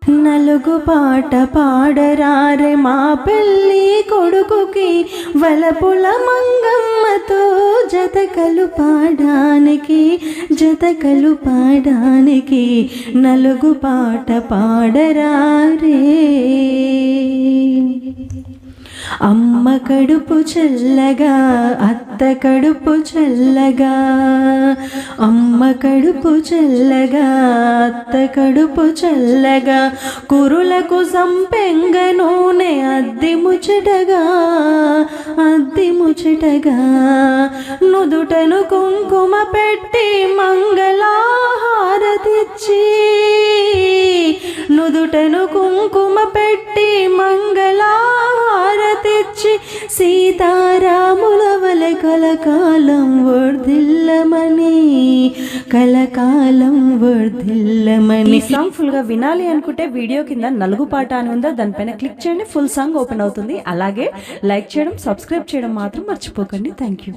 నలుగు పాట పాడరారే మా పెళ్ళి కొడుకుకి వలపుల మంగమ్మతో జతకలు పాడానికి నలుగు పాట పాడరారే. అమ్మ కడుపు చల్లగా అత్త కడుపు చల్లగా, అమ్మ కడుపు చల్లగా అత్త కడుపు చల్లగా, కురులకు సంపెంగ నూనె అద్ది ముచ్చటగా, నుదుటను కుంకుమ పెట్టి మంగళహారతిచ్చి, నుదుటను కుంకుమ పెట్టి మంగళహారతిచ్చి, సీతారాముల వలె కలకాలం వర్ధిల్లమని. సాంగ్ ఫుల్ గా వినాలి అనుకుంటే వీడియో కింద నలుగు పాట అని ఉందా, దానిపైన క్లిక్ చేయండి, ఫుల్ సాంగ్ ఓపెన్ అవుతుంది. అలాగే లైక్ చేయడం, సబ్స్క్రైబ్ చేయడం మాత్రం మర్చిపోకండి. Thank you.